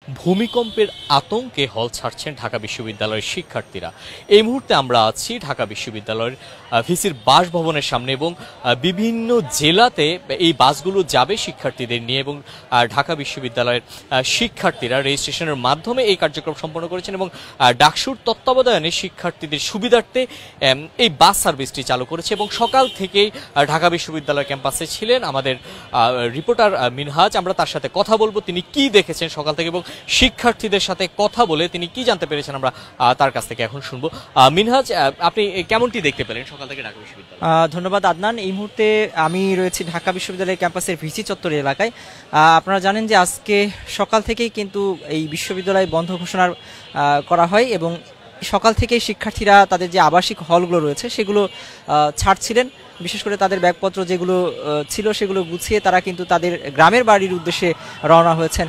ভূমিকম্পের আতঙ্কে হল ছাড়ছেন ঢাকা বিশ্ববিদ্যালয়ের শিক্ষার্থীরা। এই মুহূর্তে আমরা আছি ঢাকা বিশ্ববিদ্যালয়ের ভিসির বাসভবনের সামনে এবং বিভিন্ন জেলাতে এই বাসগুলো যাবে শিক্ষার্থীদের নিয়ে এবং ঢাকা বিশ্ববিদ্যালয়ের শিক্ষার্থীরা রেজিস্ট্রেশনের মাধ্যমে এই কার্যক্রম সম্পন্ন করেছেন এবং ডাকসুর তত্ত্বাবধানে শিক্ষার্থীদের সুবিধার্থে এই বাস সার্ভিসটি চালু করেছে এবং সকাল থেকেই ঢাকা বিশ্ববিদ্যালয় ক্যাম্পাসে ছিলেন আমাদের রিপোর্টার মিনহাজ। আমরা তার সাথে কথা বলবো, তিনি কি দেখেছেন সকাল থেকে এবং শিক্ষার্থীদের সাথে কথা বলে তিনি কি জানতে পেরেছেন আমরা তার কাছ থেকে এখন শুনবো। মিনহাজ, আপনি কেমনটি দেখতে পেলেন সকাল থেকে ঢাকা বিশ্ববিদ্যালয়? ধন্যবাদ আদনান। এই মুহূর্তে আমি রয়েছি ঢাকা বিশ্ববিদ্যালয়ের ক্যাম্পাসের ভিসি চত্বর এলাকায়। আপনারা জানেন যে আজকে সকাল থেকেই কিন্তু এই বিশ্ববিদ্যালয় বন্ধ ঘোষণা করা হয় এবং সকাল থেকেই শিক্ষার্থীরা তাদের যে আবাসিক হলগুলো রয়েছে সেগুলো ছাড়ছিলেন। বিশেষ করে তাদের ব্যাগপত্র যেগুলো ছিল সেগুলো গুছিয়ে তারা কিন্তু তাদের গ্রামের বাড়ির উদ্দেশ্যে রওনা হয়েছেন।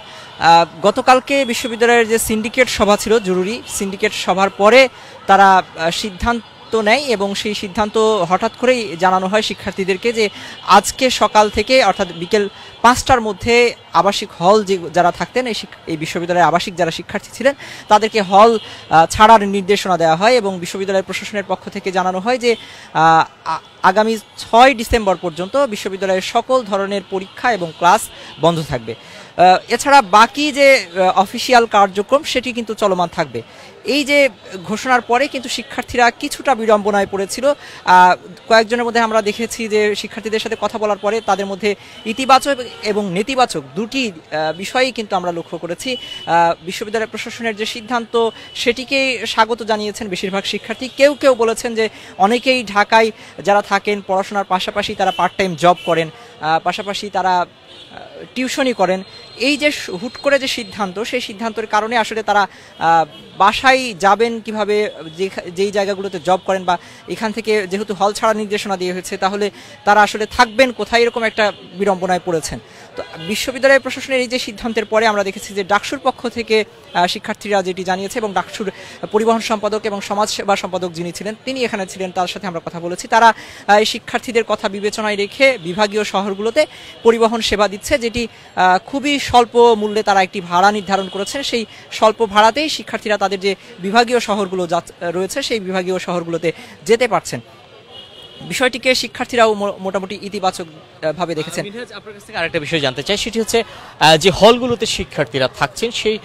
গতকালকে বিশ্ববিদ্যালয়ের যে সিন্ডিকেট সভা ছিল, জরুরি সিন্ডিকেট সভার পরে তারা সিদ্ধান্ত নেয় এবং সেই সিদ্ধান্ত হঠাৎ করেই জানানো হয় শিক্ষার্থীদেরকে যে আজকে সকাল থেকে অর্থাৎ বিকেল 5টার মধ্যে আবাসিক হল যারা থাকতেন এই বিশ্ববিদ্যালয়ের আবাসিক যারা শিক্ষার্থী ছিলেন তাদেরকে হল ছাড়ার নির্দেশনা দেওয়া হয় এবং বিশ্ববিদ্যালয় প্রশাসনের পক্ষ থেকে জানানো হয় যে আগামী 6 ডিসেম্বর পর্যন্ত বিশ্ববিদ্যালয়ের সকল ধরনের পরীক্ষা এবং ক্লাস বন্ধ থাকবে। এছাড়া বাকি যে অফিসিয়াল কার্যক্রম সেটি কিন্তু চলমান থাকবে। এই যে ঘোষণার পরে কিন্তু শিক্ষার্থীরা কিছুটা বিড়ম্বনায় পড়েছিল। কয়েকজনের মধ্যে আমরা দেখেছি যে শিক্ষার্থীদের সাথে কথা বলার পরে তাদের মধ্যে ইতিবাচক এবং নেতিবাচক দুটি বিষয়ই কিন্তু আমরা লক্ষ্য করেছি। বিশ্ববিদ্যালয় প্রশাসনের যে সিদ্ধান্ত সেটিকে স্বাগত জানিয়েছেন বেশিরভাগ শিক্ষার্থী। কেউ কেউ বলেছেন যে অনেকেই ঢাকায় যারা থাকেন পড়াশোনার পাশাপাশি তারা পার্ট টাইম জব করেন, পাশাপাশি তারা টিউশনই করেন। এই যে হুট করে যে সিদ্ধান্ত, সেই সিদ্ধান্তের কারণে আসলে তারা বাসায় যাবেন কিভাবে, যেই জায়গাগুলোতে জব করেন বা এখান থেকে যেহেতু হল ছাড়ার নির্দেশনা দিয়ে হয়েছে তাহলে তারা আসলে থাকবেন কোথায়, এরকম একটা বিড়ম্বনায় পড়েছেন। তো বিশ্ববিদ্যালয় প্রশাসনের এই যে সিদ্ধান্তের পরে আমরা দেখেছি যে ডাকসুর পক্ষ থেকে শিক্ষার্থীরা যেটি জানিয়েছে এবং ডাকসুর পরিবহন সম্পাদক এবং সমাজ সেবা সম্পাদক যিনি ছিলেন তিনি এখানে ছিলেন, তার সাথে আমরা কথা বলেছি। তারা এই শিক্ষার্থীদের কথা বিবেচনায় রেখে বিভাগীয় শহরগুলোতে পরিবহন সেবা দিচ্ছে, যেটি খুবই স্বল্প মূল্যে তারা একটি ভাড়া নির্ধারণ করেছেন। সেই স্বল্প ভাড়াতেই শিক্ষার্থীরা তাদের যে বিভাগীয় শহরগুলো রয়েছে সেই বিভাগীয় শহরগুলোতে যেতে পারছেন। বিষয়টিকে শিক্ষার্থীরাও মোটামুটি ইতিবাচক ভাবে দেখেছেন। আপনার কাছ থেকে আরেকটা বিষয় জানতে চাই, সেটি হচ্ছে যে হলগুলোতে শিক্ষার্থীরা থাকছেন সেই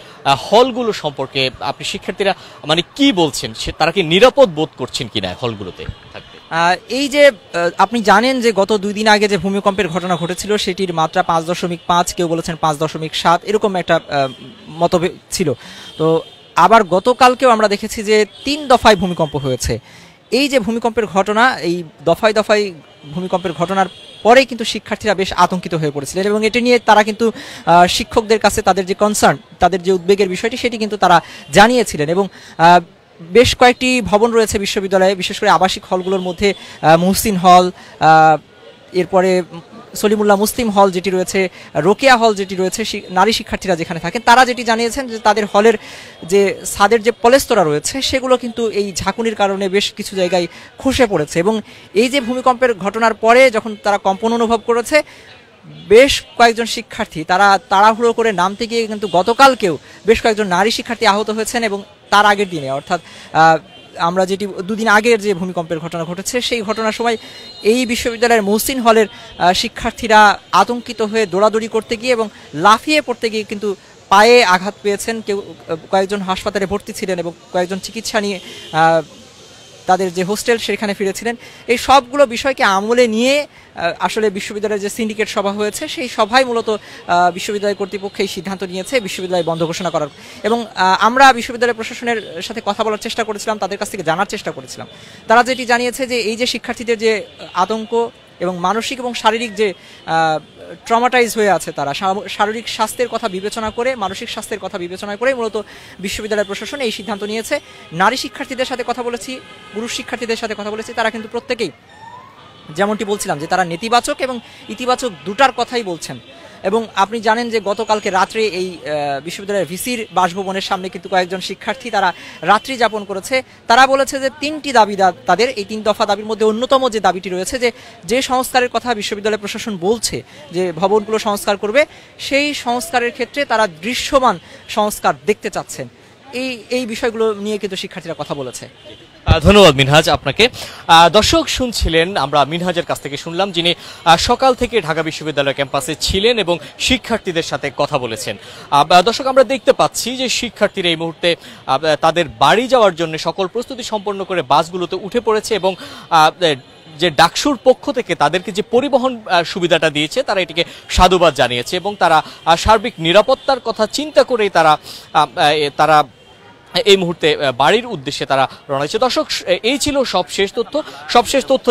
হলগুলো সম্পর্কে আপনি শিক্ষার্থীরা মানে কি বলছেন, তারা কি নিরাপদ বোধ করছেন কিনা হলগুলোতে থাকতে? এই যে আপনি জানেন যে গত 2 দিন আগে যে ভূমিকম্পের ঘটনা ঘটেছিল সেটির মাত্রা 5.5, কেউ বলেছেন 5.7 এরকম একটা মতভেদ ছিল। তো আবার গতকালকেও আমরা দেখেছি যে 3 দফায় ভূমিকম্প হয়েছে। এই যে ভূমিকম্পের ঘটনা, এই দফায় দফায় ভূমিকম্পের ঘটনার পরেই কিন্তু শিক্ষার্থীরা বেশ আতঙ্কিত হয়ে পড়েছিলেন এবং এটি নিয়ে তারা কিন্তু শিক্ষকদের কাছে তাদের যে কনসার্ন, তাদের যে উদ্বেগের বিষয়টি সেটি কিন্তু তারা জানিয়েছিলেন। এবং বেশ কয়েকটি ভবন রয়েছে বিশ্ববিদ্যালয়ে, বিশেষ করে আবাসিক হলগুলোর মধ্যে মুহসিন হল, এরপরে সলিমুল্লাহ মুসলিম হল যেটি রয়েছে, রোকেয়া হল যেটি রয়েছে, নারী শিক্ষার্থীরা যেখানে থাকেন তারা যেটি জানিয়েছেন যে তাদের হলের যে ছাদের যে পলেস্তরা রয়েছে সেগুলো কিন্তু এই ঝাঁকুনির কারণে বেশ কিছু জায়গায় খসে পড়েছে। এবং এই যে ভূমিকম্পের ঘটনার পরে যখন তারা কম্পন অনুভব করেছে, বেশ কয়েকজন শিক্ষার্থী তারা তাড়াহুড়ো করে নামতে গিয়ে কিন্তু গতকালকেও বেশ কয়েকজন নারী শিক্ষার্থী আহত হয়েছেন এবং তার আগের দিনে অর্থাৎ আমরা যেটি 2 দিন আগের যে ভূমিকম্পের ঘটনা ঘটেছে সেই ঘটনার সময় এই বিশ্ববিদ্যালয়ের মহসিন হলের শিক্ষার্থীরা আতঙ্কিত হয়ে দৌড়াদৌড়ি করতে গিয়ে এবং লাফিয়ে পড়তে গিয়ে কিন্তু পায়ে আঘাত পেয়েছেন। কয়েকজন হাসপাতালে ভর্তি ছিলেন এবং কয়েকজন চিকিৎসা নিয়ে তাদের যে হোস্টেল সেখানে ফিরেছিলেন। এই সবগুলো বিষয়কে আমলে নিয়ে আসলে বিশ্ববিদ্যালয়ের যে সিন্ডিকেট সভা হয়েছে সেই সভায় মূলত বিশ্ববিদ্যালয় কর্তৃপক্ষ এই সিদ্ধান্ত নিয়েছে বিশ্ববিদ্যালয় বন্ধ ঘোষণা করার। এবং আমরা বিশ্ববিদ্যালয় প্রশাসনের সাথে কথা বলার চেষ্টা করেছিলাম, তাদের কাছ থেকে জানার চেষ্টা করেছিলাম। তারা যেটি জানিয়েছে যে এই যে শিক্ষার্থীদের যে আতঙ্ক এবং মানসিক এবং শারীরিক যে ট্রমাটাইজ হয়ে আছে, তারা শারীরিক স্বাস্থ্যের কথা বিবেচনা করে, মানসিক স্বাস্থ্যের কথা বিবেচনা করে মূলত বিশ্ববিদ্যালয় প্রশাসন এই সিদ্ধান্ত নিয়েছে। নারী শিক্ষার্থীদের সাথে কথা বলেছি, পুরুষ শিক্ষার্থীদের সাথে কথা বলেছি, তারা কিন্তু প্রত্যেকেই যেমনটি বলছিলাম যে তারা নেতিবাচক এবং ইতিবাচক দুটার কথাই বলছেন। এবং আপনি জানেন যে গতকালকে রাত্রে এই বিশ্ববিদ্যালয়ের ভিসির বাসভবনের সামনে কিন্তু কয়েকজন শিক্ষার্থী তারা রাত্রি যাপন করেছে। তারা বলেছে যে 3টি দাবি তাদের, এই 3 দফা দাবির মধ্যে অন্যতম যে দাবিটি রয়েছে যে সংস্কারের কথা বিশ্ববিদ্যালয় প্রশাসন বলছে যে ভবনগুলো সংস্কার করবে, সেই সংস্কারের ক্ষেত্রে তারা দৃশ্যমান সংস্কার দেখতে চাচ্ছেন। এই বিষয়গুলো নিয়ে কিন্তু শিক্ষার্থীরা কথা বলেছে। ধন্যবাদ মিনহাজ আপনাকে। দর্শক শুনছিলেন, আমরা মিনহাজের কাছ থেকে শুনলাম, যিনি সকাল থেকে ঢাকা বিশ্ববিদ্যালয় ক্যাম্পাসে ছিলেন এবং শিক্ষার্থীদের সাথে কথা বলেছেন। দর্শক, আমরা দেখতে পাচ্ছি যে শিক্ষার্থীরা এই মুহূর্তে তাদের বাড়ি যাওয়ার জন্য সকল প্রস্তুতি সম্পন্ন করে বাসগুলোতে উঠে পড়েছে এবং যে ডাকসুর পক্ষ থেকে তাদেরকে যে পরিবহন সুবিধাটা দিয়েছে তারা এটিকে সাধুবাদ জানিয়েছে এবং তারা সার্বিক নিরাপত্তার কথা চিন্তা করেই তারা এই মুহূর্তে বাড়ির উদ্দেশ্যে তারা রওনা দিয়েছে। দর্শক, এই ছিল সবশেষ তথ্য।